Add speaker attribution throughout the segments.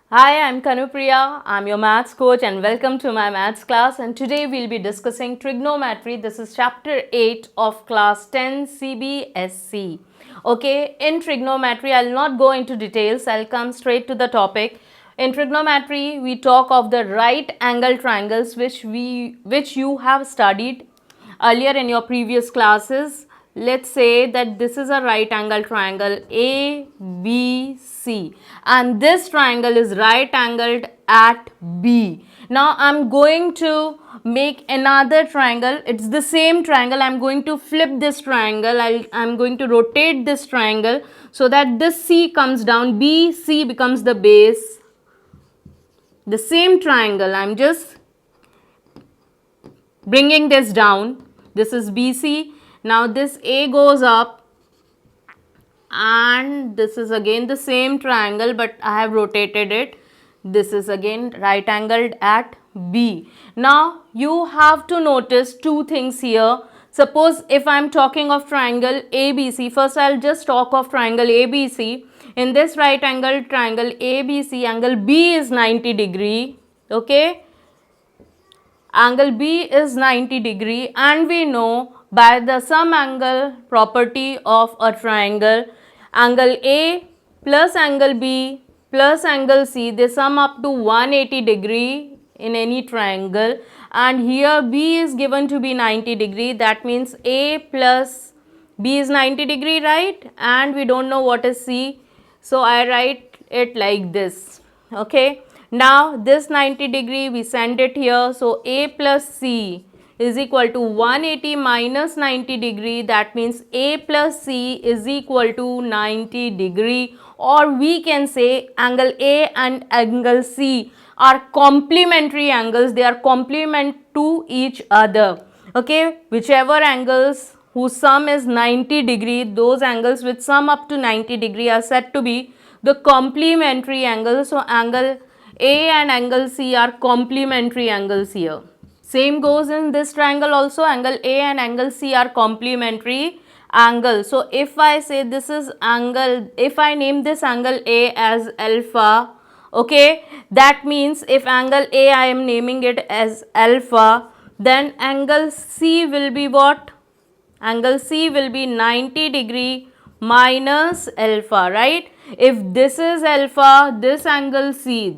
Speaker 1: Hi, I'm Kanupriya. I'm your maths coach and welcome to my maths class. And today we'll be discussing trigonometry. This is chapter 8 of class 10 CBSC. Okay, in trigonometry, I'll not go into details. I'll come straight to the topic. In trigonometry, we talk of the right angle triangles which you have studied earlier in your previous classes. Let's say that this is a right angle triangle ABC and this triangle is right angled at B. Now I'm going to make another triangle. It's the same triangle. I'm going to flip this triangle. I'm going to rotate this triangle so that this C comes down. BC becomes the base. The same triangle. I'm just bringing this down. This is BC. Now this A goes up and this is again the same triangle but I have rotated it. This is again right angled at B. Now you have to notice two things here. Suppose if I am talking of triangle ABC, first I will just talk of triangle ABC. In this right angled triangle ABC, angle B is 90 degree. Okay. Angle B is 90 degree and we know by the sum angle property of a triangle, angle A plus angle B plus angle C, they sum up to 180 degree in any triangle, and here B is given to be 90 degree. That means A plus B is 90 degree, right? And we don't know what is C, so I write it like this. Okay. Now this 90 degree we send it here, so A plus C is equal to 180 minus 90 degree. That means A plus C is equal to 90 degree, or we can say angle A and angle C are complementary angles. They are complement to each other. Okay, whichever angles whose sum is 90 degree, those angles which sum up to 90 degree are said to be the complementary angles. So angle A and angle C are complementary angles here. Same goes in this triangle also. Angle A and angle C are complementary angles. So if I say this is angle, if I name this angle A as alpha, okay, that means if angle A I am naming it as alpha, then angle C will be what? Angle C will be 90 degree minus alpha, right? If this is alpha, this angle C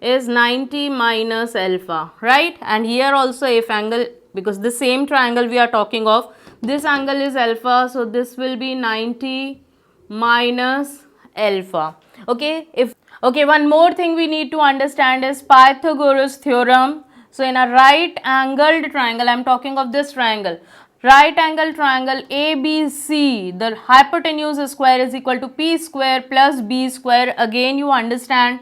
Speaker 1: is 90 minus alpha, right? And here also if angle, because the same triangle we are talking of, this angle is alpha, so this will be 90 minus alpha. Okay, one more thing we need to understand is Pythagoras theorem. So in a right angled triangle, I am talking of this triangle, right angle triangle ABC, the hypotenuse square is equal to P square plus B square. Again you understand,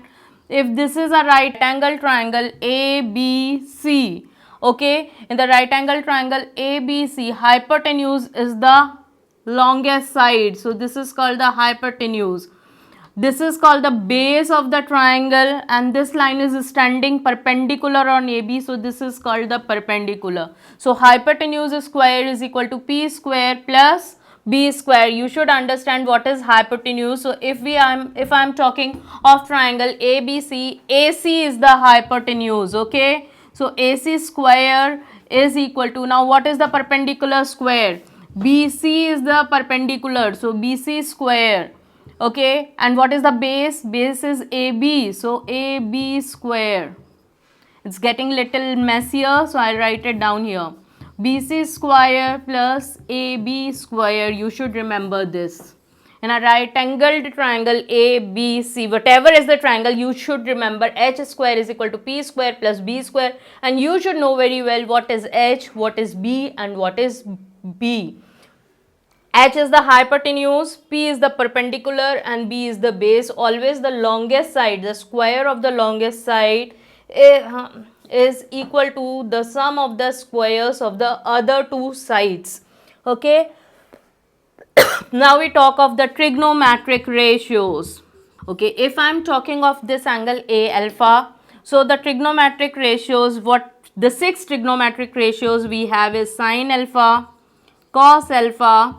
Speaker 1: if this is a right angle triangle ABC, okay, in the right angle triangle ABC, hypotenuse is the longest side, so this is called the hypotenuse. This is called the base of the triangle, and this line is standing perpendicular on AB, so this is called the perpendicular. So hypotenuse square is equal to P square plus B square. You should understand what is hypotenuse. So if I am talking of triangle ABC, AC is the hypotenuse, okay? So AC square is equal to, now what is the perpendicular square? BC is the perpendicular, so BC square. Okay, and what is the base? Base is AB, so AB square. It's getting little messier, so I'll write it down here. BC square plus AB square, you should remember this. In a right angled triangle ABC, whatever is the triangle, you should remember H square is equal to P square plus B square, and you should know very well what is H, what is B, and what is B. H is the hypotenuse, P is the perpendicular, and B is the base. Always the longest side, the square of the longest side is equal to the sum of the squares of the other two sides. Okay. Now we talk of the trigonometric ratios. Okay, if I am talking of this angle A alpha, so the trigonometric ratios, what the 6 trigonometric ratios we have is sine alpha, cos alpha,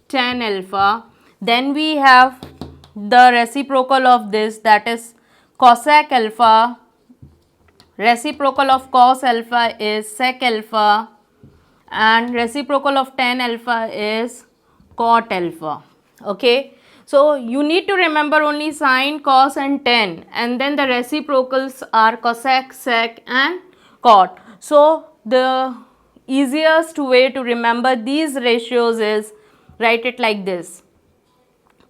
Speaker 1: tan alpha, then we have the reciprocal of this, that is cosec alpha. Reciprocal of cos alpha is sec alpha, and reciprocal of tan alpha is cot alpha. Okay, so you need to remember only sine, cos and tan, and then the reciprocals are cosec, sec and cot. So the easiest way to remember these ratios is write it like this.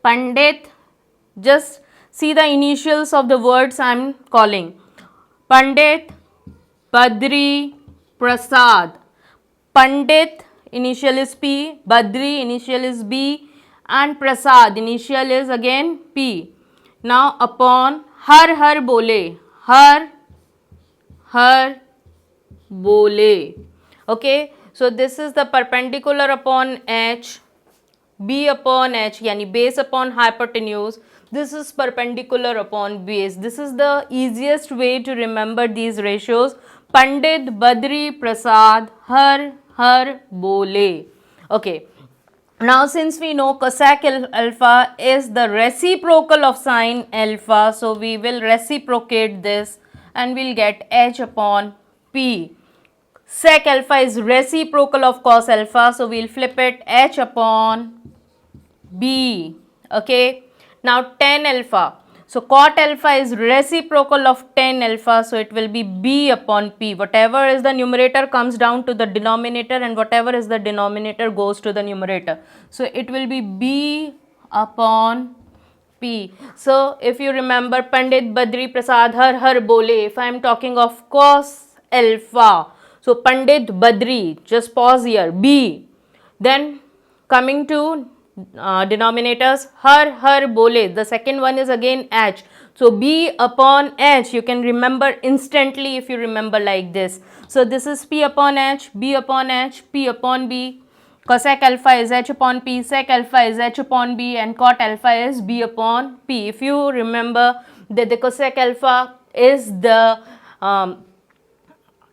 Speaker 1: Pandit, just see the initials of the words I am calling. Pandit, Badri, Prasad. Pandit initial is P, Badri initial is B, and Prasad initial is again P. Now upon har bole, har bole. Okay, so this is the perpendicular upon H, B upon H, yani base upon hypotenuse. This is perpendicular upon base. This is the easiest way to remember these ratios. Pandit, Badri, Prasad, har bole. Okay, now since we know cosec alpha is the reciprocal of sine alpha, so we will reciprocate this and we'll get H upon P. Sec alpha is reciprocal of cos alpha, so we'll flip it H upon B. Okay, now tan alpha. So cot alpha is reciprocal of tan alpha, so it will be B upon P. Whatever is the numerator comes down to the denominator, and whatever is the denominator goes to the numerator. So it will be B upon P. So if you remember Pandit, Badri, Prasad, har bole, if I am talking of cos alpha, so Pandit, Badri, just pause here, B. Then coming to denominators, har bole, the second one is again H. So B upon H, you can remember instantly if you remember like this. So this is P upon H, B upon H, P upon B. Cosec alpha is H upon P, sec alpha is H upon B, and cot alpha is B upon P. If you remember that the cosec alpha is the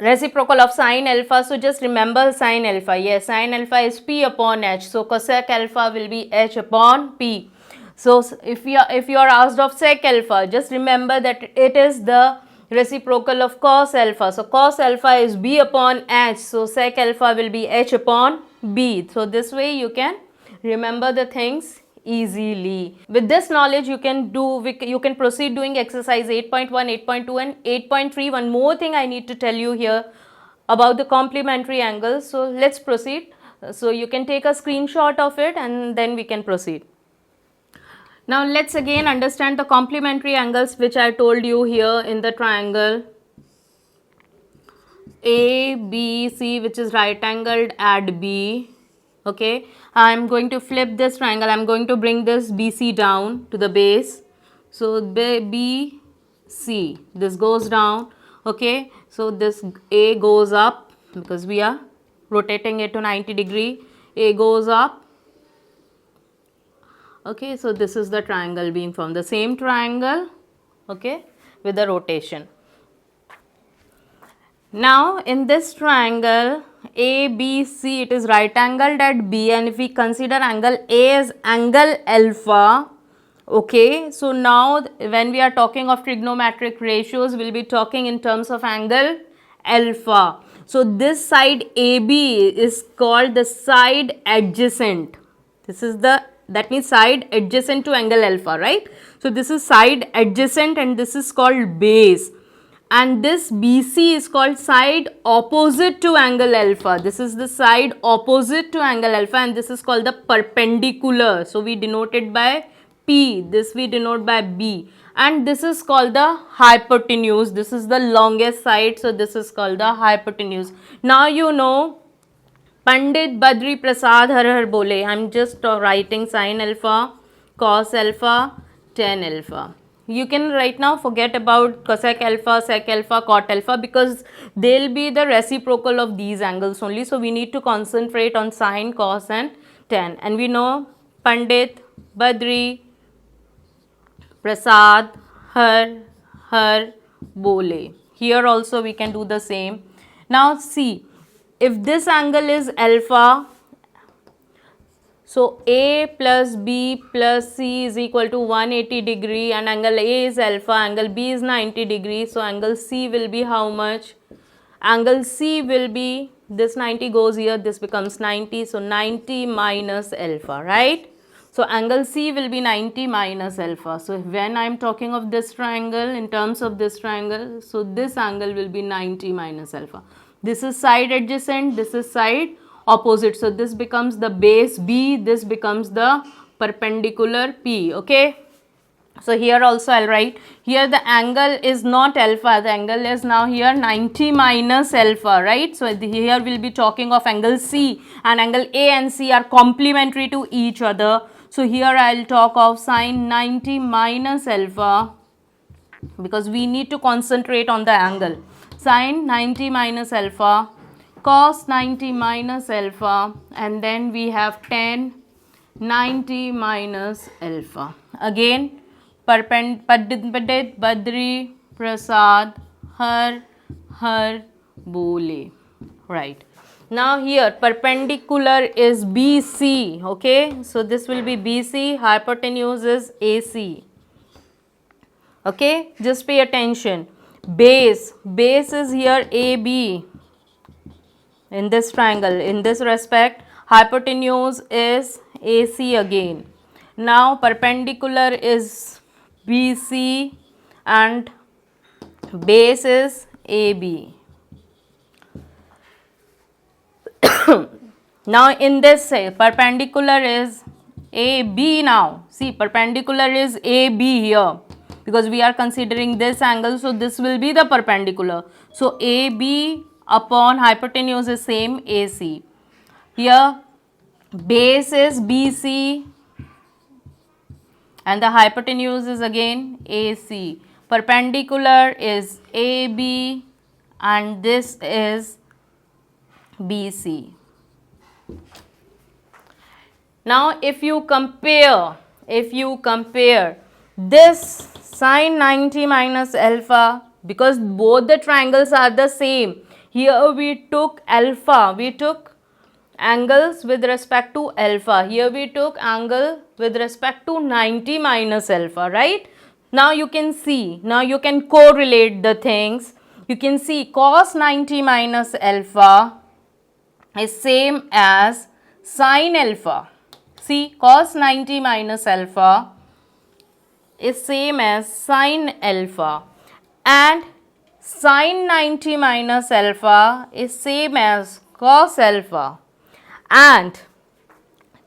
Speaker 1: reciprocal of sine alpha, so just remember sine alpha. Yes, sine alpha is P upon H, so cosec alpha will be H upon P. So if you are asked of sec alpha, just remember that it is the reciprocal of cos alpha, so cos alpha is B upon H, so sec alpha will be H upon B. So this way you can remember the things easily. With this knowledge you can proceed doing exercise 8.1, 8.2 and 8.3. One more thing I need to tell you here about the complementary angles. So let's proceed. So you can take a screenshot of it and then we can proceed. Now let's again understand the complementary angles which I told you here in the triangle ABC, which is right angled at B. Okay, I am going to flip this triangle. I am going to bring this BC down to the base. So BC, this goes down. Okay, so this A goes up because we are rotating it to 90 degree. A goes up. Okay, so this is the triangle being from the same triangle. Okay, with the rotation. Now in this triangle ABC, it is right angled at B, and if we consider angle A as angle alpha, okay, so now when we are talking of trigonometric ratios, we will be talking in terms of angle alpha. So this side AB is called the side adjacent. This is that means side adjacent to angle alpha, right? So this is side adjacent and this is called base. And this BC is called side opposite to angle alpha. This is the side opposite to angle alpha, and this is called the perpendicular. So we denote it by P, this we denote by B, and this is called the hypotenuse. This is the longest side, so this is called the hypotenuse. Now you know Pandit, Badri, Prasad, har bole. I am just writing sine alpha, cos alpha, tan alpha. You can right now forget about cosec alpha, sec alpha, cot alpha, because they will be the reciprocal of these angles only. So we need to concentrate on sine, cos and tan. And we know Pandit, Badri, Prasad, har bole. Here also we can do the same. Now see, if this angle is alpha, So A plus B plus C is equal to 180 degree, and angle A is alpha, angle B is 90 degree. So angle C will be how much? Angle C will be, this 90 goes here, this becomes 90. So 90 minus alpha, right? So angle C will be 90 minus alpha. So when I am talking of this triangle, in terms of this triangle, so this angle will be 90 minus alpha. This is side adjacent, this is side opposite. So this becomes the base B, this becomes the perpendicular P, okay? So here also I'll write, here the angle is not alpha, the angle is now here 90 minus alpha, right? So here we'll be talking of angle C, and angle A and C are complementary to each other. So here I'll talk of sine 90 minus alpha, because we need to concentrate on the angle. Sine 90 minus alpha, cos 90 minus alpha, and then we have tan 90 minus alpha. Again, Pandit Badri Prasad Har Bole. Right. Now here perpendicular is BC. Okay. So this will be BC. Hypotenuse is AC. Okay. Just pay attention. Base is here AB. In this triangle, in this respect, hypotenuse is AC again. Now perpendicular is BC and base is AB. Now in this perpendicular is AB now. See, perpendicular is AB here, because we are considering this angle, so this will be the perpendicular. So AB upon hypotenuse is same AC. Here base is BC and the hypotenuse is again AC. Perpendicular is AB and this is BC. Now if you compare this sine 90 minus alpha, because both the triangles are the same, here we took alpha, we took angles with respect to alpha, here we took angle with respect to 90 minus alpha, right? Now you can see, now you can correlate the things. You can see cos 90 minus alpha is same as sin alpha. See, cos 90 minus alpha is same as sin alpha, and sin 90 minus alpha is same as cos alpha, and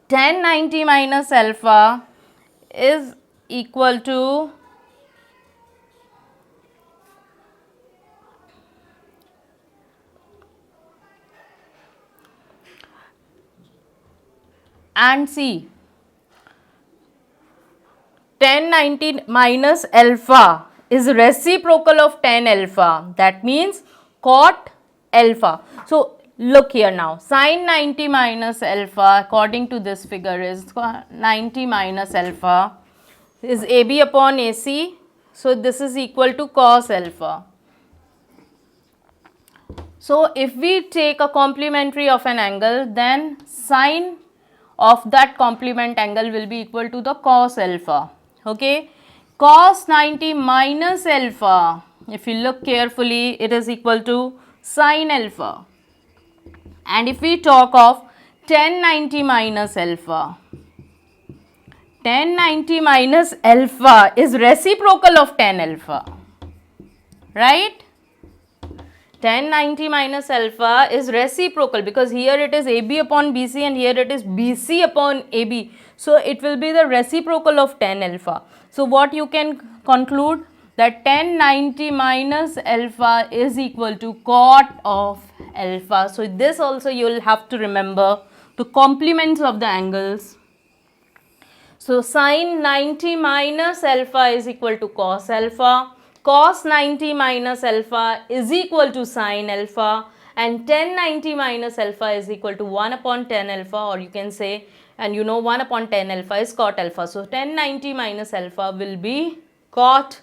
Speaker 1: tan 90 minus alpha is equal to and see, tan 90 minus alpha is reciprocal of tan alpha, that means cot alpha. So look here now, sin 90 minus alpha according to this figure is 90 minus alpha is AB upon AC. So this is equal to cos alpha. So if we take a complementary of an angle, then sine of that complement angle will be equal to the cos alpha. Okay, cos 90 minus alpha, if you look carefully, it is equal to sin alpha. And if we talk of tan 90 minus alpha, tan 90 minus alpha is reciprocal of tan alpha, right? Tan 90 minus alpha is reciprocal, because here it is AB upon BC and here it is BC upon AB. So it will be the reciprocal of tan alpha. So what you can conclude, that tan 90 minus alpha is equal to cot of alpha. So this also you will have to remember, the complements of the angles. So sin 90 minus alpha is equal to cos alpha. Cos 90 minus alpha is equal to sin alpha, and tan 90 minus alpha is equal to 1 upon tan alpha, or you can say, and you know 1 upon tan alpha is cot alpha. So tan 90 minus alpha will be cot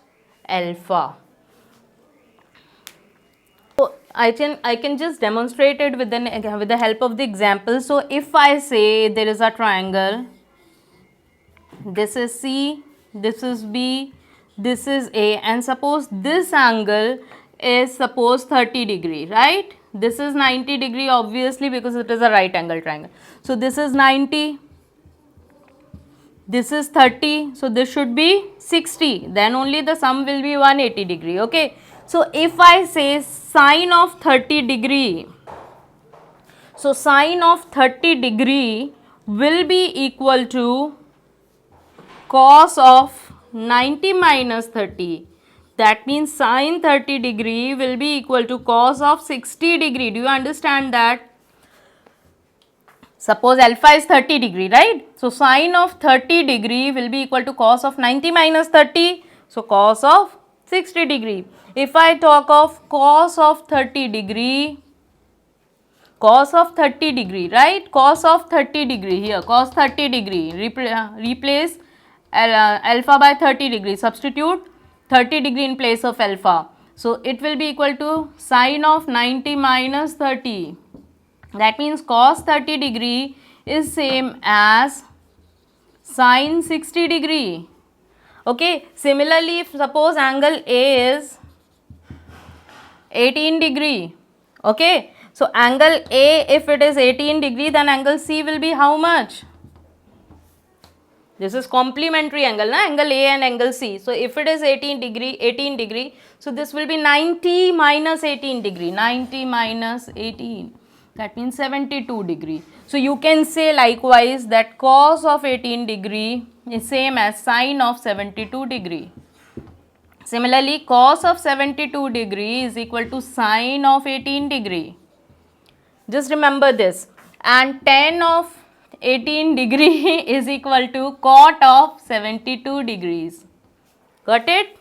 Speaker 1: alpha. So I can just demonstrate it with the help of the example. So if I say there is a triangle, this is C, this is B, this is A, and suppose this angle is suppose 30 degree, right? This is 90 degree obviously because it is a right angle triangle. So this is 90, this is 30, so this should be 60, then only the sum will be 180 degree, okay. So if I say sine of 30 degree, so sine of 30 degree will be equal to cos of 90 minus 30. That means sine 30 degree will be equal to cos of 60 degree. Do you understand that? Suppose alpha is 30 degree, right? So sine of 30 degree will be equal to cos of 90 minus 30. So cos of 60 degree. If I talk of cos of 30 degree, right? Cos of 30 degree here, cos 30 degree, replace alpha by 30 degree, substitute 30 degree in place of alpha. So it will be equal to sine of 90 minus 30. That means cos 30 degree is same as sine 60 degree. Okay. Similarly, if suppose angle A is 18 degree. Okay. So angle A, if it is 18 degree, then angle C will be how much? This is complementary angle, na? Angle A and angle C. So if it is 18 degree, so this will be 90 minus 18 degree, 90 minus 18. That means 72 degree. So you can say likewise that cos of 18 degree is same as sine of 72 degree. Similarly, cos of 72 degree is equal to sine of 18 degree. Just remember this. And tan of 18 degree is equal to cot of 72 degrees. Got it?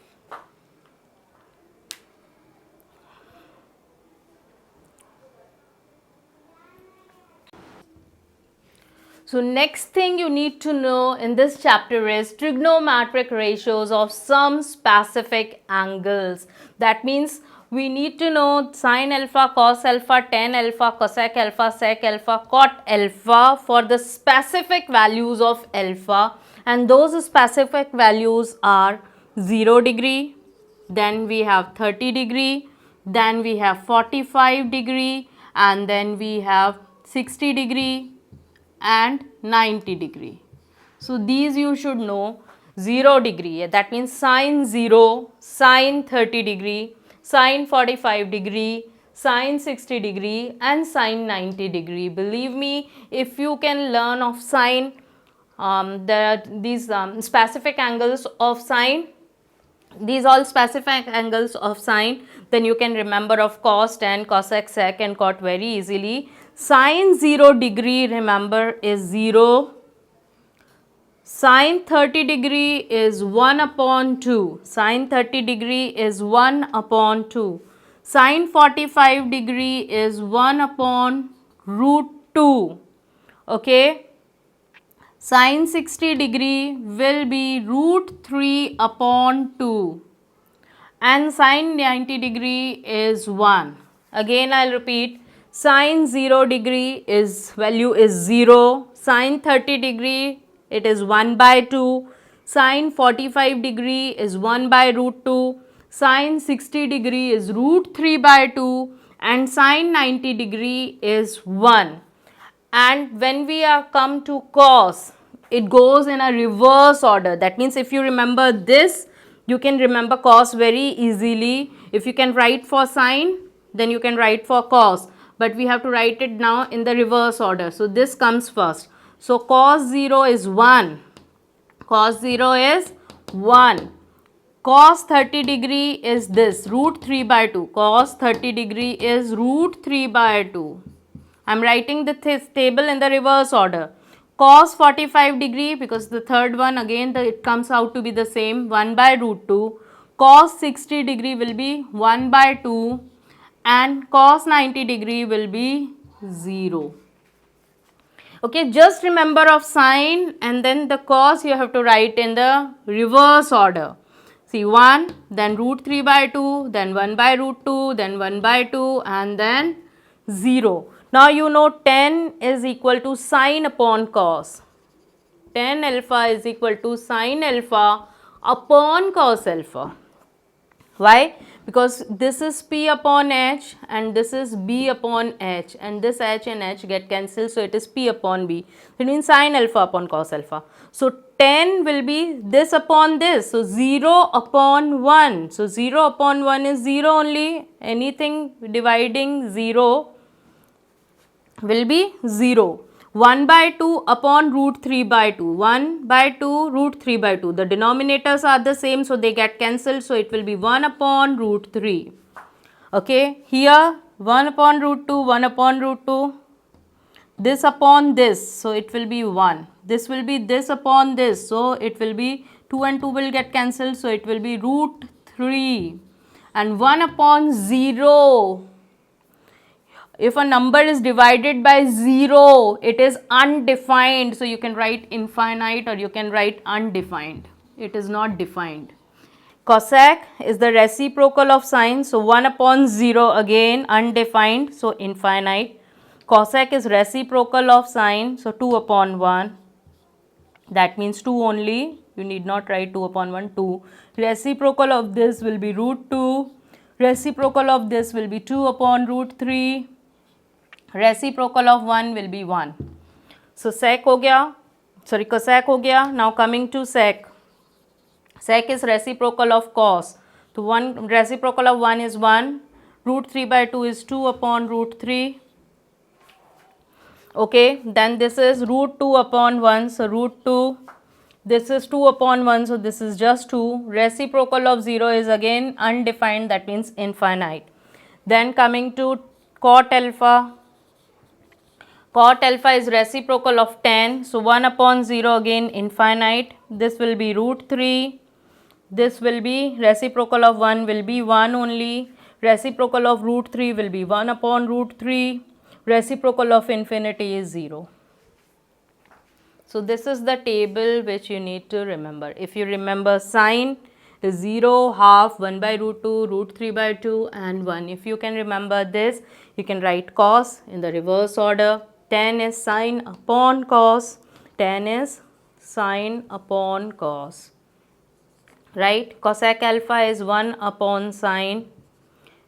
Speaker 1: So next thing you need to know in this chapter is trigonometric ratios of some specific angles. That means we need to know sine alpha, cos alpha, tan alpha, cosec alpha, sec alpha, cot alpha for the specific values of alpha, and those specific values are 0 degree, then we have 30 degree, then we have 45 degree, and then we have 60 degree and 90 degree. So these you should know. 0 degree, that means sine 0, sine 30 degree, sine 45 degree, sine 60 degree and sine 90 degree. Believe me, if you can learn of sine, these specific angles of sine, these all specific angles of sine, then you can remember of cos, tan, cosec, sec and cot very easily. Sine 0 degree, remember, is 0. Sine 30 degree is 1 upon 2. Sine 30 degree is 1 upon 2. Sine 45 degree is 1 upon root 2. Okay. Sine 60 degree will be root 3 upon 2. And sine 90 degree is 1. Again I will repeat. Sine 0 degree is value is 0, sine 30 degree it is 1 by 2, sine 45 degree is 1 by root 2, sine 60 degree is root 3 by 2 and sine 90 degree is 1. And when we are come to cos, it goes in a reverse order. That means if you remember this, you can remember cos very easily. If you can write for sine, then you can write for cos. But we have to write it now in the reverse order. So this comes first. So cos 0 is 1. Cos 0 is 1. Cos 30 degree is this, root 3 by 2. Cos 30 degree is root 3 by 2. I am writing the table in the reverse order. Cos 45 degree, because the third one again it comes out to be the same, 1 by root 2. Cos 60 degree will be 1 by 2. And cos 90 degree will be 0. Okay, just remember of sine and then the cos you have to write in the reverse order. See 1, then root 3 by 2, then 1 by root 2, then 1 by 2 and then 0. Now you know tan is equal to sine upon cos. Tan alpha is equal to sine alpha upon cos alpha. Why? Because this is P upon H and this is B upon H, and this H and H get cancelled, so it is P upon B. It means sine alpha upon cos alpha. So tan will be this upon this. So 0 upon 1. So 0 upon 1 is 0 only. Anything dividing 0 will be 0. 1 by 2 upon root 3 by 2. 1 by 2 root 3 by 2. The denominators are the same, so they get cancelled. So it will be 1 upon root 3. Okay. Here 1 upon root 2, 1 upon root 2. This upon this. So it will be 1. This will be this upon this. So it will be 2 and 2 will get cancelled. So it will be root 3. And 1 upon 0. If a number is divided by 0, it is undefined. So you can write infinite or you can write undefined. It is not defined. Cosec is the reciprocal of sine. So 1 upon 0 again undefined. So infinite. Cosec is reciprocal of sine. So 2 upon 1. That means 2 only. You need not write 2 upon 1, 2. Reciprocal of this will be root 2. Reciprocal of this will be 2 upon root 3. Reciprocal of 1 will be 1. So sec हो गया, sorry cosec हो गया. Now coming to sec. Sec is reciprocal of cos. So 1 reciprocal of 1 is 1. Root 3 by 2 is 2 upon root 3. Okay, then this is root 2 upon 1. So root 2. This is 2 upon 1. So this is just 2. Reciprocal of 0 is again undefined. That means infinite. Then coming to cot alpha. Cot alpha is reciprocal of tan. So 1 upon 0 again infinite. This will be root 3. This will be reciprocal of 1 will be 1 only. Reciprocal of root 3 will be 1 upon root 3. Reciprocal of infinity is 0. So this is the table which you need to remember. If you remember, sine is 0, half, 1 by root 2, root 3 by 2 and 1. If you can remember this, you can write cos in the reverse order. Tan is sine upon cos. Tan is sine upon cos. Right? Cosec alpha is 1 upon sine.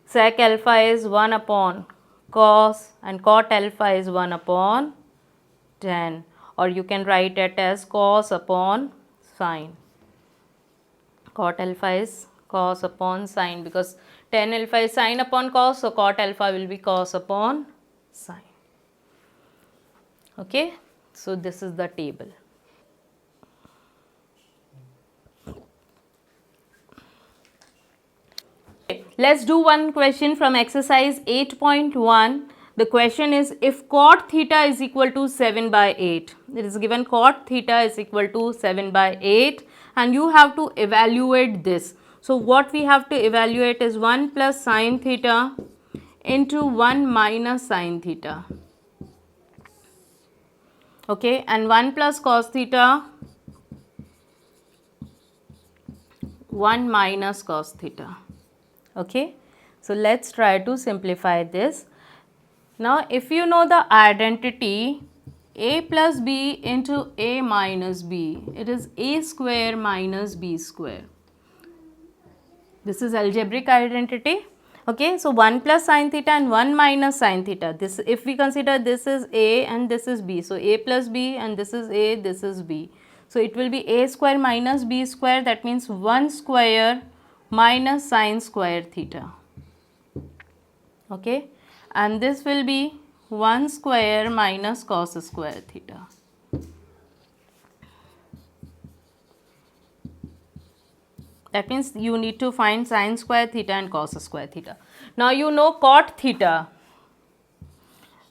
Speaker 1: Sec alpha is 1 upon cos. And cot alpha is 1 upon tan. Or you can write it as cos upon sine. Cot alpha is cos upon sine, because tan alpha is sine upon cos. So cot alpha will be cos upon sine. Okay, so this is the table. Let's do one question from exercise 8.1. The question is, if cot theta is equal to 7 by 8. It is given cot theta is equal to 7 by 8 and you have to evaluate this. So what we have to evaluate is 1 plus sine theta into 1 minus sine theta. Okay, and 1 plus cos theta, 1 minus cos theta. Okay, so let's try to simplify this. Now if you know the identity a plus b into a minus b, it is a square minus b square. This is algebraic identity. Okay, so 1 plus sine theta and 1 minus sine theta. This, if we consider this is a and this is b, so a plus b and this is a, this is b. So it will be a square minus b square, that means 1 square minus sine square theta. Okay, and this will be 1 square minus cos square theta. That means you need to find sine square theta and cos square theta. Now you know cot theta.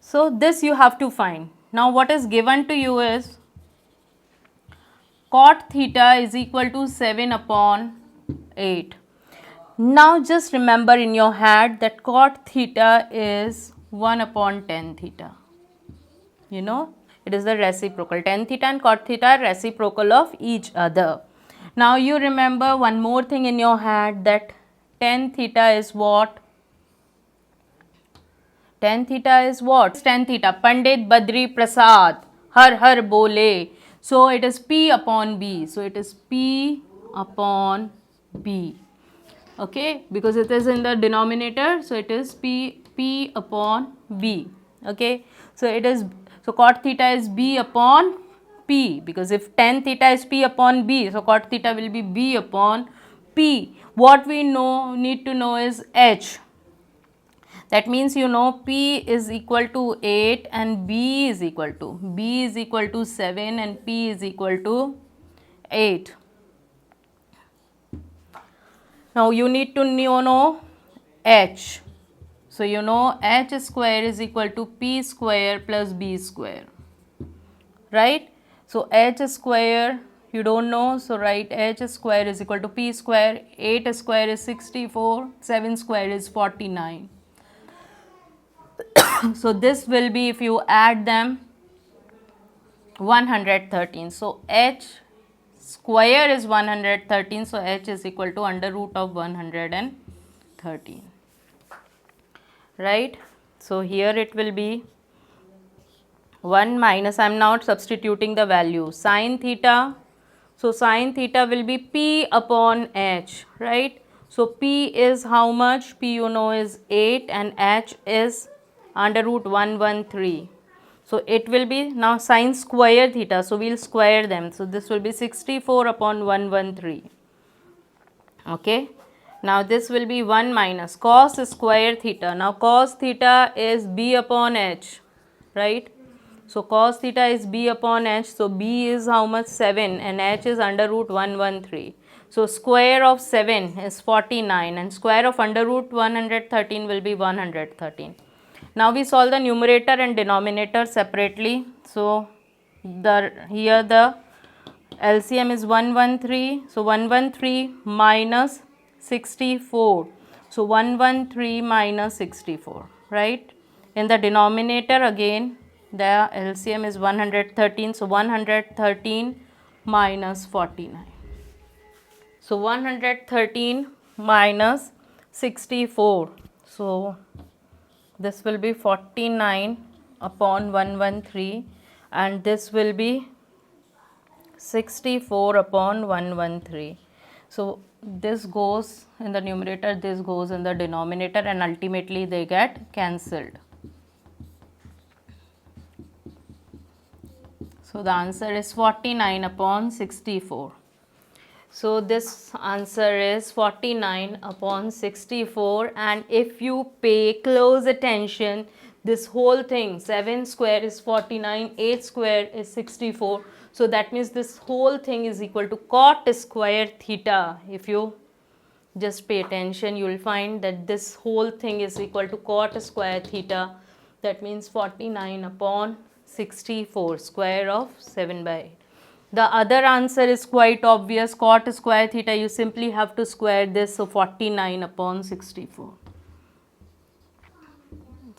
Speaker 1: So this you have to find. Now what is given to you is cot theta is equal to 7 upon 8. Now just remember in your head that cot theta is 1 upon tan theta. You know, it is the reciprocal. Tan theta and cot theta are reciprocal of each other. Now you remember one more thing in your head, that tan theta is what? Tan theta is what? Tan theta. Pandit Badri Prasad. Har har bole. So it is P upon B. So it is P upon B. Okay, because it is in the denominator, so it is P upon B. Okay, so it is, so cot theta is B upon P, because if tan theta is P upon B, so cot theta will be B upon P. What we need to know is H. That means you know P is equal to 8 and B is equal to 7 and P is equal to 8. Now you need to know H. So you know H square is equal to P square plus B square, right? So H square you don't know, so write H square is equal to P square. 8 square is 64, 7 square is 49. So this will be, if you add them, 113. So H square is 113, so H is equal to under root of 113, right? So here it will be 1 minus, I am now substituting the value, sin theta. So sin theta will be P upon H, right? So P is how much? P you know is 8 and H is under root 113. So it will be now sin square theta. So we will square them. So this will be 64 upon 113. Okay. Now this will be 1 minus cos square theta. Now cos theta is B upon H, right? So cos theta is B upon H. So B is how much? 7 and H is under root 113. So square of 7 is 49 and square of under root 113 will be 113. Now we solve the numerator and denominator separately. So here the LCM is 113. So 113 minus 64. So 113 minus 64, right? In the denominator again the LCM is 113. So 113 minus 49. So 113 minus 64. So this will be 49 upon 113 and this will be 64 upon 113. So this goes in the numerator, this goes in the denominator, and ultimately they get cancelled. So the answer is 49 upon 64. So this answer is 49 upon 64, and if you pay close attention, this whole thing, 7 square is 49, 8 square is 64. So that means this whole thing is equal to cot square theta. If you just pay attention, you will find that this whole thing is equal to cot square theta. That means 49 upon 64, square of 7 by 8. The other answer is quite obvious, cot square theta, you simply have to square this, so 49 upon 64.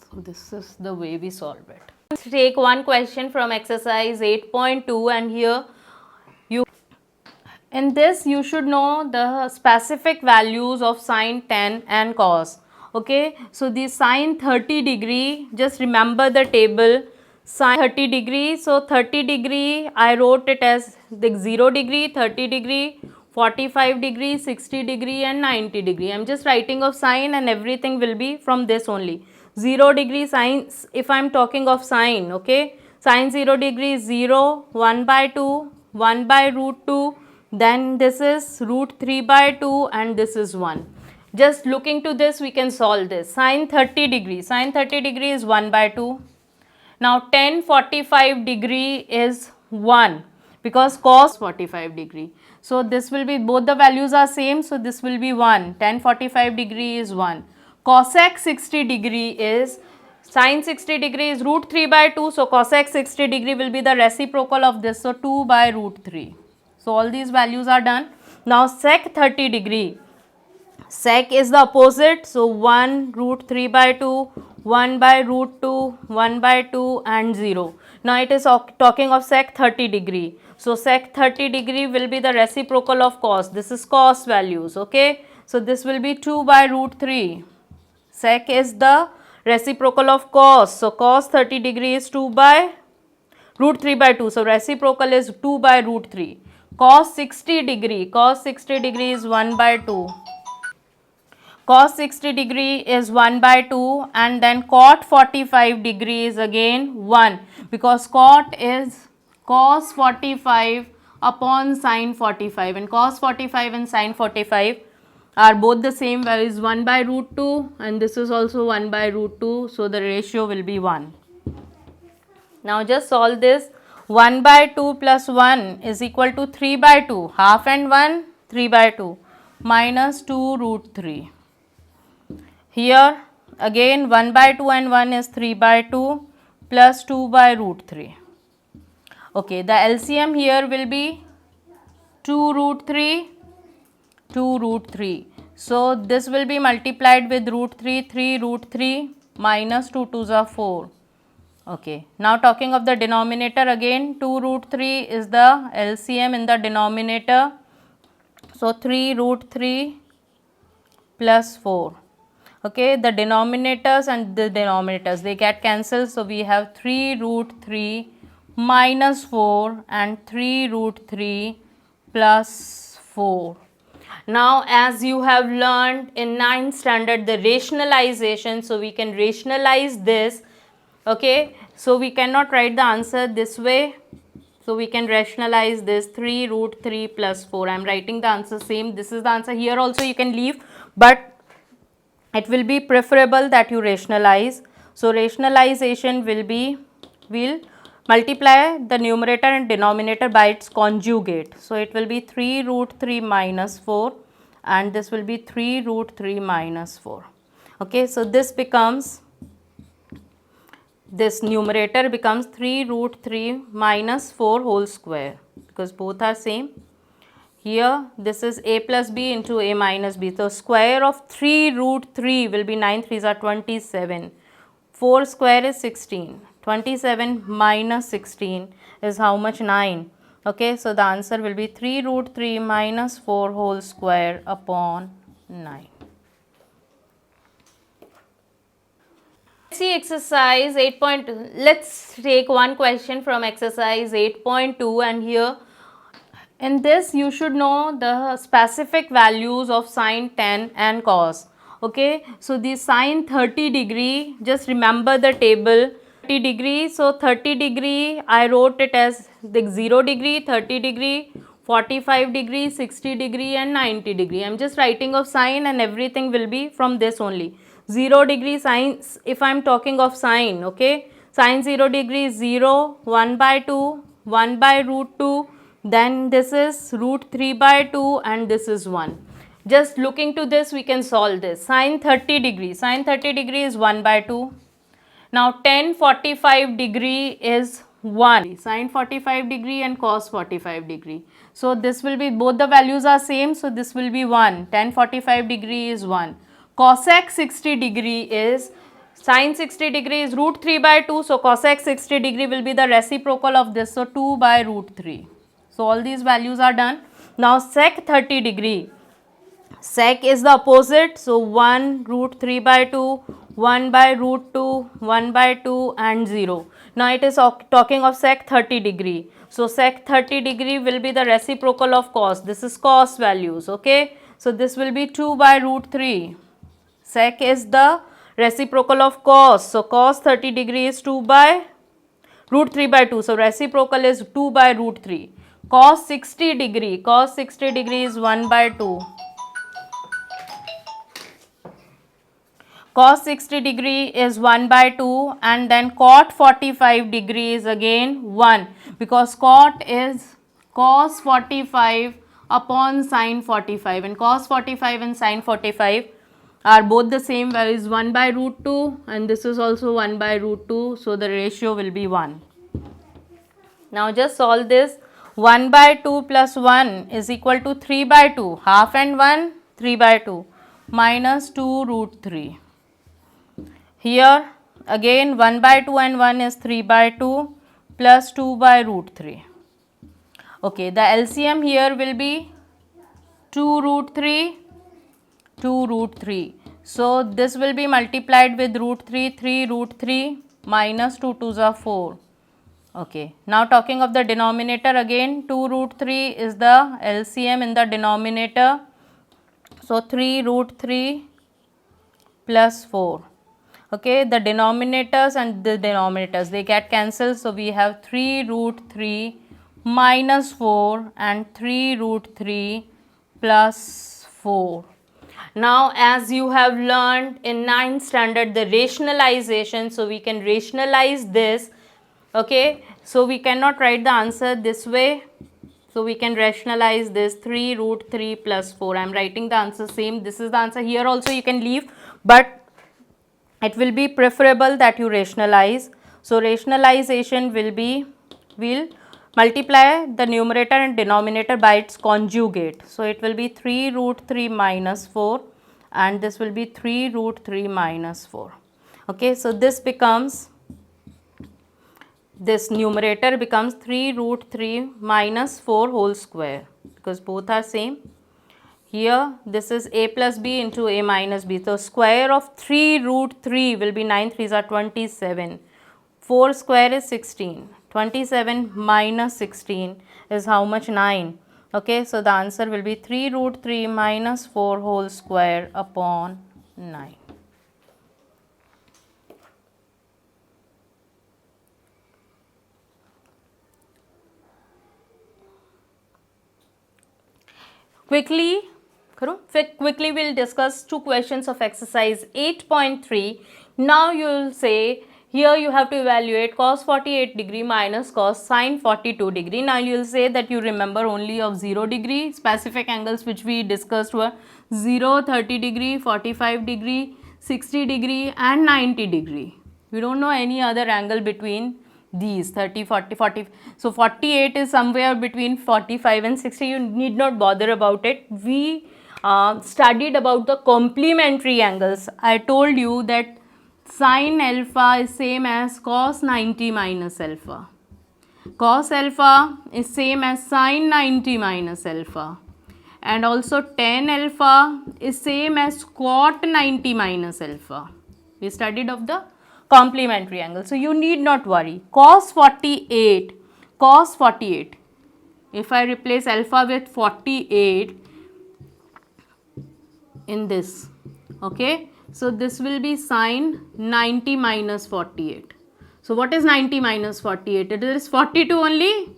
Speaker 1: So this is the way we solve it. Let's take one question from exercise 8.2, and here in this you should know the specific values of sine, tan and cos. Okay, so the sine 30 degree, just remember the table. Sine 30 degree, so 30 degree I wrote it as the 0 degree, 30 degree, 45 degree, 60 degree and 90 degree. I am just writing of sine and everything will be from this only. 0 degree sine, if I am talking of sine, okay, sine 0 degree is 0, 1 by 2, 1 by root 2, then this is root 3 by 2 and this is 1. Just looking to this we can solve this. Sine 30 degree, sine 30 degree is 1 by 2. Now tan 45 degree is 1 because cos 45 degree. So this will be, both the values are same, so this will be 1. Tan 45 degree is 1. Cosec 60 degree is, sin 60 degree is root 3 by 2. So cosec 60 degree will be the reciprocal of this. So 2 by root 3. So all these values are done. Now sec 30 degree. Sec is the opposite. So 1 root 3 by 2. 1 by root 2, 1 by 2 and 0. Now it is talking of sec 30 degree. So sec 30 degree will be the reciprocal of cos. This is cos values, okay. So this will be 2 by root 3. Sec is the reciprocal of cos. So cos 30 degree is 2 by root 3 by 2. So reciprocal is 2 by root 3. Cos 60 degree is 1 by 2. Cos 60 degree is 1 by 2, and then cot 45 degree is again 1, because cot is cos 45 upon sin 45, and cos 45 and sin 45 are both the same values, 1 by root 2, and this is also 1 by root 2, so the ratio will be 1. Now just solve this. 1 by 2 plus 1 is equal to 3 by 2, half and 1, 3 by 2, minus 2 root 3. Here again 1 by 2 and 1 is 3 by 2 plus 2 by root 3. Okay, the LCM here will be 2 root 3, 2 root 3. So this will be multiplied with root 3, 3 root 3 minus 2 2s are 4. Okay, now talking of the denominator again, 2 root 3 is the LCM in the denominator. So 3 root 3 plus 4. Okay, the denominators and the denominators, they get cancelled. So we have 3 root 3 minus 4 and 3 root 3 plus 4. Now as you have learned in 9th standard the rationalization, so we can rationalize this. Okay, so we cannot write the answer this way. So we can rationalize this 3 root 3 plus 4. I am writing the answer same. This is the answer. Here also you can leave, but it will be preferable that you rationalize. So rationalization will be, we'll multiply the numerator and denominator by its conjugate. So it will be 3 root 3 minus 4, and this will be 3 root 3 minus 4. Okay, so this becomes, this numerator becomes 3 root 3 minus 4 whole square, because both are same. Here this is a plus b into a minus b. So square of 3 root 3 will be 9 3s are 27. 4 square is 16. 27 minus 16 is how much? 9. Okay, so the answer will be 3 root 3 minus 4 whole square upon 9. See exercise 8.2. Let's take one question from exercise 8.2, and here in this you should know the specific values of sine 10 and cos. Okay, so the sine 30 degree, just remember the table. 30 degree, so 30 degree I wrote it as the 0 degree, 30 degree, 45 degree, 60 degree and 90 degree. I am just writing of sine, and everything will be from this only. 0 degree sine, if I am talking of sine, okay, sine 0 degree is 0, 1 by 2, 1 by root 2, then this is root 3 by 2, and this is 1. Just looking to this we can solve this. Sine 30 degree, sine 30 degree is 1 by 2. Now tan 45 degree is 1. Sine 45 degree and cos 45 degree. So this will be, both the values are same, so this will be 1. Tan 45 degree is 1. Cosec 60 degree is, sine 60 degree is root 3 by 2. So cosec 60 degree will be the reciprocal of this. So 2 by root 3. So all these values are done. Now sec 30 degree. Sec is the opposite. So 1 root 3 by 2, 1 by root 2, 1 by 2 and 0. Now it is talking of sec 30 degree. So sec 30 degree will be the reciprocal of cos. This is cos values. Okay. So this will be 2 by root 3. Sec is the reciprocal of cos. So cos 30 degree is 2 by root 3 by 2. So reciprocal is 2 by root 3. Cos 60 degree. Cos 60 degree is 1 by 2. Cos 60 degree is 1 by 2, and then cot 45 degree is again 1, because cot is cos 45 upon sin 45, and cos 45 and sin 45 are both the same values, 1 by root 2, and this is also 1 by root 2, so the ratio will be 1. Now just solve this. 1 by 2 plus 1 is equal to 3 by 2, half and 1, 3 by 2, minus 2 root 3. Here again 1 by 2 and 1 is 3 by 2 plus 2 by root 3. Okay, the LCM here will be 2 root 3, 2 root 3. So this will be multiplied with root 3, 3 root 3 minus 2 2s are 4. Okay, now talking of the denominator again, 2 root 3 is the LCM in the denominator. So 3 root 3 plus 4. Okay, the denominators and the denominators, they get cancelled. So we have 3 root 3 minus 4 and 3 root 3 plus 4. Now as you have learned in 9th standard the rationalization, so we can rationalize this. Okay, so we cannot write the answer this way. So we can rationalize this 3 root 3 plus 4. I am writing the answer same. This is the answer. Here also you can leave, but it will be preferable that you rationalize. So rationalization will be, we'll multiply the numerator and denominator by its conjugate. So it will be 3 root 3 minus 4 and this will be 3 root 3 minus 4. Okay, so this becomes, this numerator becomes 3 root 3 minus 4 whole square because both are same. Here this is a plus b into a minus b. So square of 3 root 3 will be 9 3s are 27. 4 square is 16. 27 minus 16 is how much? 9. Okay, so the answer will be 3 root 3 minus 4 whole square upon 9. Quickly we'll discuss two questions of exercise 8.3. Now you will say here you have to evaluate cos 48 degree minus cos sin 42 degree. Now you will say that you remember only of 0 degree. Specific angles which we discussed were 0, 30 degree, 45 degree, 60 degree and 90 degree. We don't know any other angle between these 30, 40, 40. So 48 is somewhere between 45 and 60. You need not bother about it. We studied about the complementary angles. I told you that sin alpha is same as cos 90 minus alpha. Cos alpha is same as sin 90 minus alpha. And also tan alpha is same as cot 90 minus alpha. We studied of the complementary angle. So you need not worry. Cos 48, if I replace alpha with 48 in this, okay, so this will be sin 90 minus 48. So what is 90 minus 48? It is 42 only,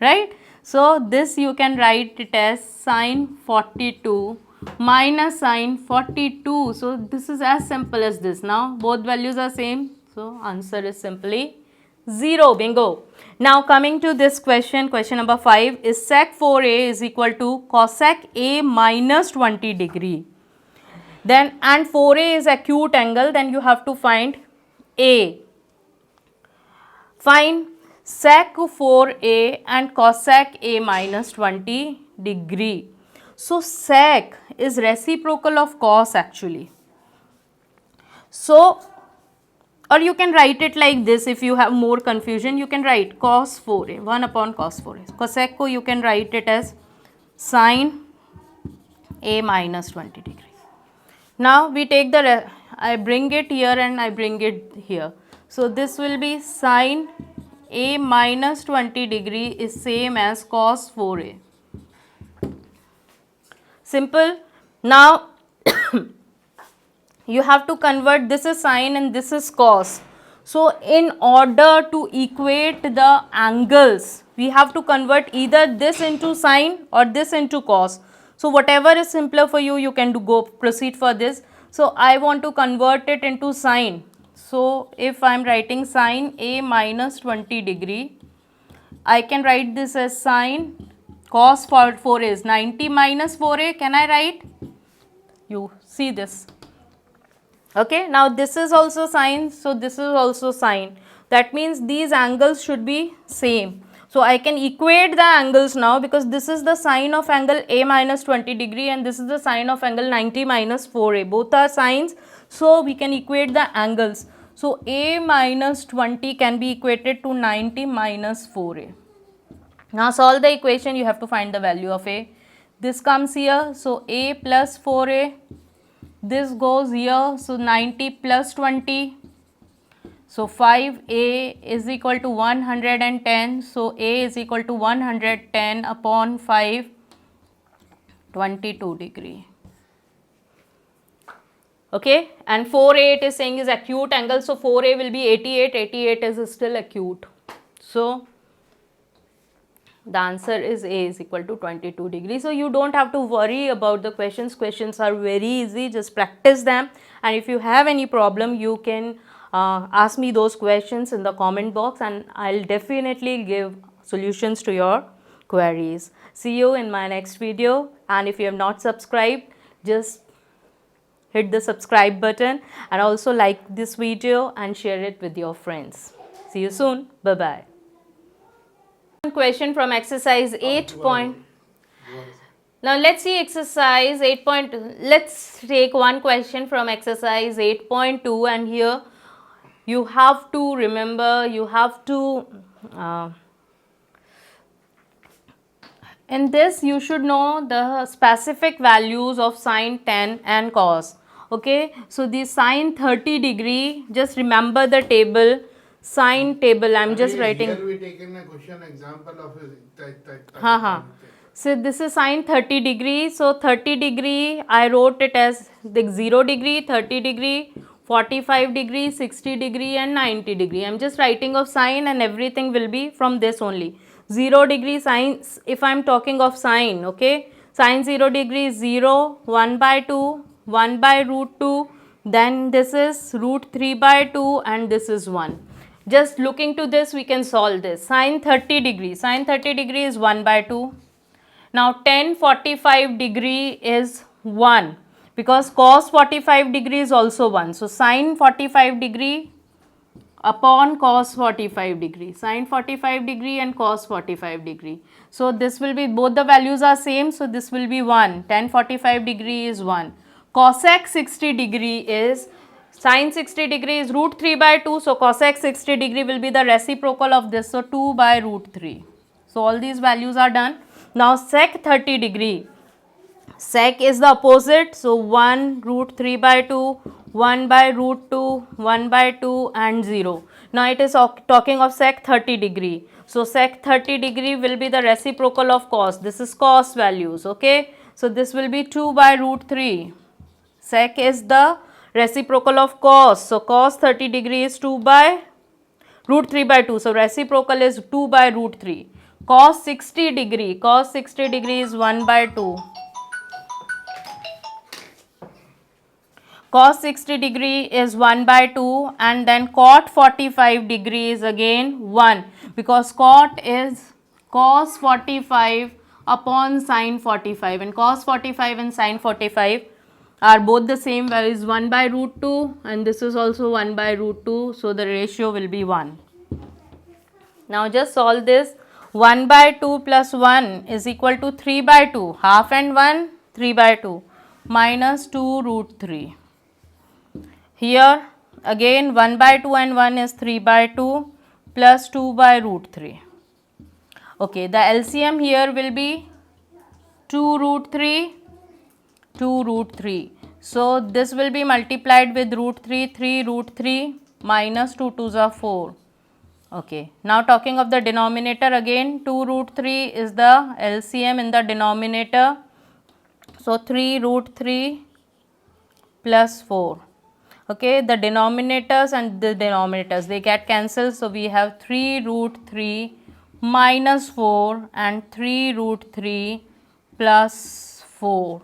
Speaker 1: right? So this you can write it as sin 42 minus sin 42. So this is as simple as this. Now both values are same, so answer is simply 0. Bingo. Now coming to this question, question number 5 is sec 4a is equal to cosec a minus 20 degree. Then and 4a is acute angle, then you have to find a. Find sec 4a and cosec a minus 20 degree. So sec is reciprocal of cos actually. So, or you can write it like this. If you have more confusion, you can write cos 4a, 1 upon cos 4a. Cosec ko you can write it as sin a minus 20 degree. Now we take the, I bring it here and I bring it here. So this will be sin a minus 20 degree is same as cos 4a. Simple. Now you have to convert, this is sin and this is cos. So in order to equate the angles, we have to convert either this into sin or this into cos. So whatever is simpler for you, you can proceed for this. So I want to convert it into sin. So if I am writing sin a minus 20 degree, I can write this as sin cos 4a is 90 minus 4a. Can I write? You see this. Okay, now this is also sin, so this is also sin. That means these angles should be same. So I can equate the angles now because this is the sine of angle a minus 20 degree and this is the sine of angle 90 minus 4a. Both are sines, so we can equate the angles. So a minus 20 can be equated to 90 minus 4a. Now solve the equation, you have to find the value of a. This comes here, so a plus 4a, this goes here, so 90 plus 20, so 5a is equal to 110, so a is equal to 110 upon 5, 22 degree. Okay, and 4a it is saying is acute angle, so 4a will be 88, 88 is still acute. So the answer is A is equal to 22 degrees. So you don't have to worry about the questions. Questions are very easy. Just practice them. And if you have any problem, you can ask me those questions in the comment box, and I'll definitely give solutions to your queries. See you in my next video. And if you have not subscribed, just hit the subscribe button and also like this video and share it with your friends. See you soon. Bye-bye. Question from exercise 8. Now let's see exercise 8. Let's take one question from exercise 8.2, and here you have to remember, you have to in this you should know the specific values of sine, tan and cos. Okay, so the sine 30 degree, just remember the table, sine table. I'm just writing.
Speaker 2: Here we taken a question example of
Speaker 1: So this is sine 30 degree. So 30 degree I wrote it as the 0 degree, 30 degree, 45 degree, 60 degree and 90 degree. I'm just writing of sine, and everything will be from this only. 0 degree sine, if I'm talking of sine, okay, sine 0 degree is 0, 1 by 2, 1 by root 2, then this is root 3 by 2 and this is 1. Just looking to this, we can solve this. Sine 30 degree, sine 30 degree is 1 by 2. Now tan 45 degree is 1, because cos 45 degree is also 1. So sine 45 degree upon cos 45 degree, sine 45 degree and cos 45 degree. So this will be, both the values are same, so this will be 1. Tan 45 degree is 1. Cosec 60 degree is, sine 60 degree is root 3 by 2, so cosec 60 degree will be the reciprocal of this, so 2 by root 3. So all these values are done. Now sec 30 degree, sec is the opposite, so 1 root 3 by 2, 1 by root 2, 1 by 2 and 0. Now it is talking of sec 30 degree. So sec 30 degree will be the reciprocal of cos. This is cos values, okay. So this will be 2 by root 3. Sec is the reciprocal of cos. So cos 30 degree is 2 by root 3 by 2. So reciprocal is 2 by root 3. Cos 60 degree, cos 60 degree is 1 by 2. Cos 60 degree is 1 by 2, and then cot 45 degree is again 1, because cot is cos 45 upon sine 45, and cos 45 and sine 45 are both the same values, 1 by root 2, and this is also 1 by root 2, so the ratio will be 1. Now just solve this. 1 by 2 plus 1 is equal to 3 by 2, half and 1, 3 by 2, minus 2 root 3. Here again 1 by 2 and 1 is 3 by 2 plus 2 by root 3. Okay, the LCM here will be 2 root 3, 2 root 3. So this will be multiplied with root 3, 3 root 3 minus 2 2s are 4. Okay, now talking of the denominator again, 2 root 3 is the LCM in the denominator. So 3 root 3 plus 4. Okay, the denominators and the denominators, they get cancelled. So we have 3 root 3 minus 4 and 3 root 3 plus 4.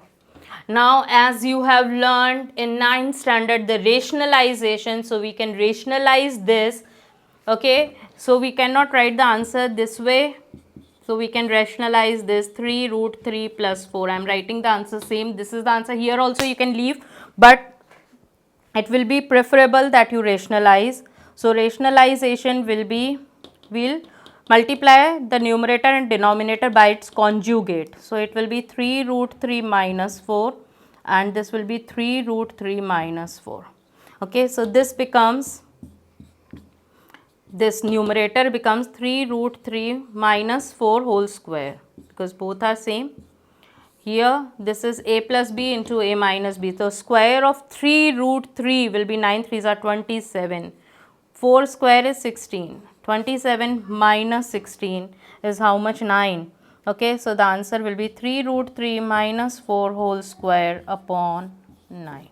Speaker 1: Now as you have learned in 9th standard the rationalization, so we can rationalize this. Okay, so we cannot write the answer this way, so we can rationalize this 3 root 3 plus 4. I am writing the answer same, this is the answer. Here also you can leave, but it will be preferable that you rationalize. So rationalization will be, we'll multiply the numerator and denominator by its conjugate. So it will be 3 root 3 minus 4, and this will be 3 root 3 minus 4. Okay, so this becomes this numerator becomes 3 root 3 minus 4 whole square, because both are same. Here this is a plus b into a minus b. So square of 3 root 3 will be 9 3s are 27. 4 square is 16. 27 minus 16 is how much? 9. Okay, so the answer will be 3 root 3 minus 4 whole square upon 9.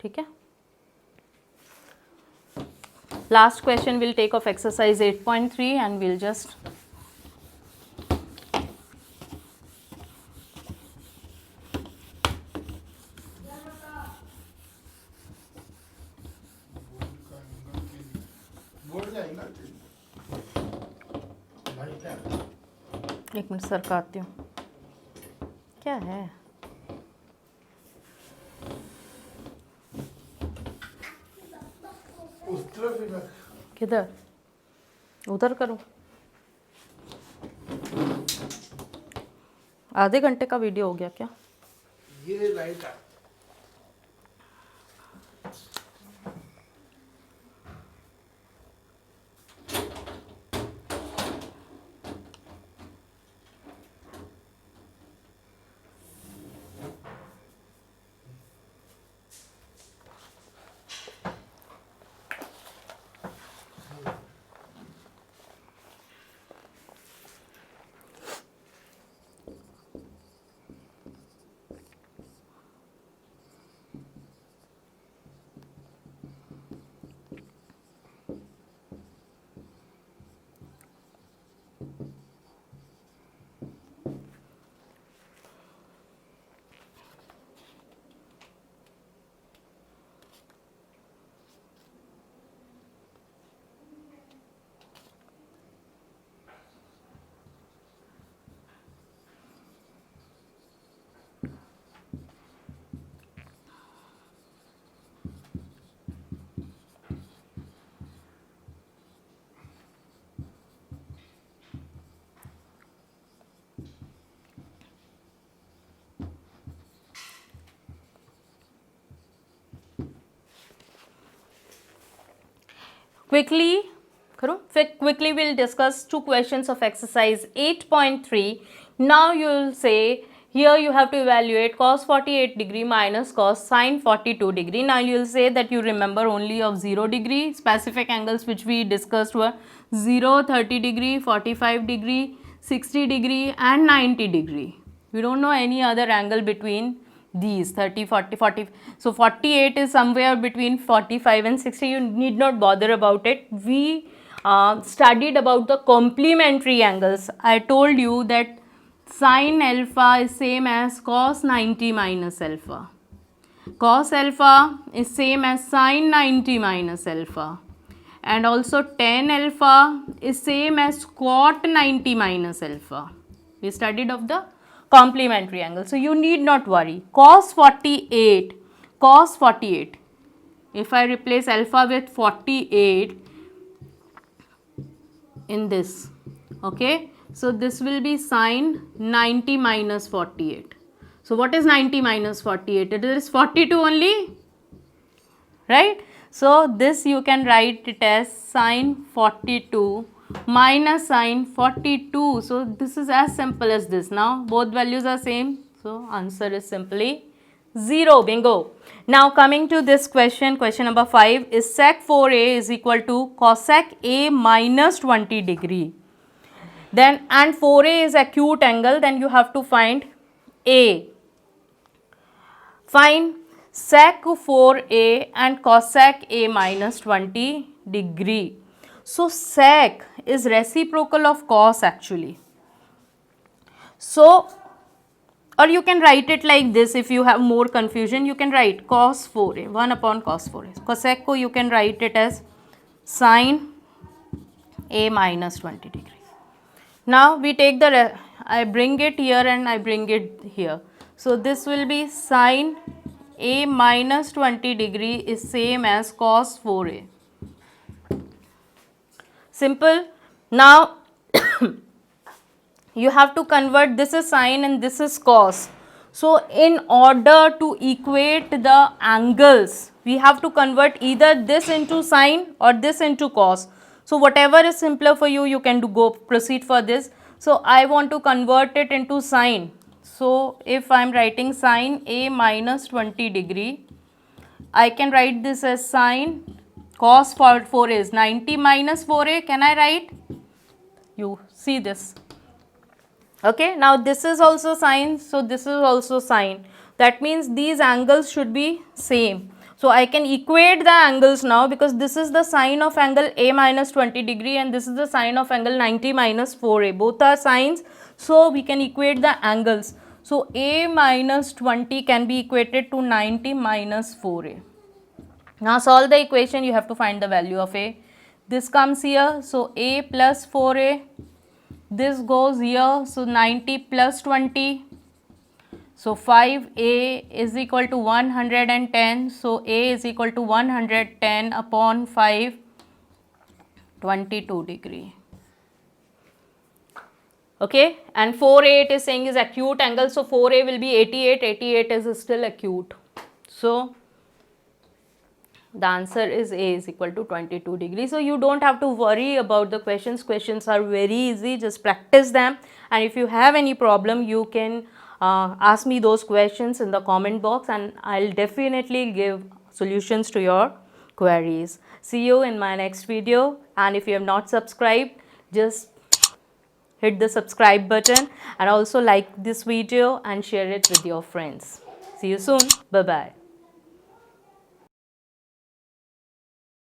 Speaker 1: ठीक है. Last question we'll take of exercise 8.3 and we'll just
Speaker 2: board का angle light है.
Speaker 1: एक minute सरकाती हूँ. क्या है?
Speaker 2: उस तरफ ही रख.
Speaker 1: किधर? उधर करो. आधे घंटे का वीडियो हो गया क्या?
Speaker 2: ये लाइट है.
Speaker 1: Quickly we'll discuss two questions of exercise 8.3. Now you will say here you have to evaluate cos 48 degree minus cos sin 42 degree. Now you will say that you remember only of 0 degree. Specific angles which we discussed were 0, 30 degree, 45 degree, 60 degree and 90 degree. We don't know any other angle between these 30, 40, 40. So 48 is somewhere between 45 and 60. You need not bother about it. We studied about the complementary angles. I told you that sin alpha is same as cos 90 minus alpha. Cos alpha is same as sin 90 minus alpha. And also tan alpha is same as cot 90 minus alpha. We studied of the complementary angle. So you need not worry. Cos 48, if I replace alpha with 48 in this, okay, so this will be sin 90 minus 48. So what is 90 minus 48? It is 42 only, right? So this you can write it as sin 42 minus sin 42. So this is as simple as this. Now both values are same, so answer is simply 0. Bingo. Now coming to this question, question number 5 is sec 4a is equal to cosec a minus 20 degree. Then and 4a is acute angle, then you have to find a. Find sec 4a and cosec a minus 20 degree. So sec is reciprocal of cos actually. So, or you can write it like this. If you have more confusion, you can write cos 4a, 1 upon cos 4a. Cosec ko you can write it as sin a minus 20 degree. Now we take the, I bring it here and I bring it here. So this will be sin a minus 20 degree is same as cos 4a. Simple. Now you have to convert, this is sine and this is cos. So in order to equate the angles, we have to convert either this into sine or this into cos. So whatever is simpler for you, you can proceed for this. So I want to convert it into sine. So if I am writing sine A minus 20 degree, I can write this as sine cos for 4a is 90 minus 4a. Can I write? You see this. Okay, now this is also sine, so this is also sine. That means these angles should be same. So I can equate the angles now, because this is the sine of angle A minus 20 degree and this is the sine of angle 90 minus 4a. Both are sines, so we can equate the angles. So A minus 20 can be equated to 90 minus 4a. Now solve the equation, you have to find the value of A. This comes here, so A plus 4a. This goes here, so 90 plus 20. So 5a is equal to 110. So a is equal to 110 upon 5, 22 degree. Okay, and 4a it is saying is acute angle. So 4a will be 88. 88 is still acute. So the answer is A is equal to 22 degrees. So you don't have to worry about the questions. Questions are very easy. Just practice them. And if you have any problem, you can ask me those questions in the comment box and I'll definitely give solutions to your queries. See you in my next video. And if you have not subscribed, just hit the subscribe button and also like this video and share it with your friends. See you soon. Bye-bye.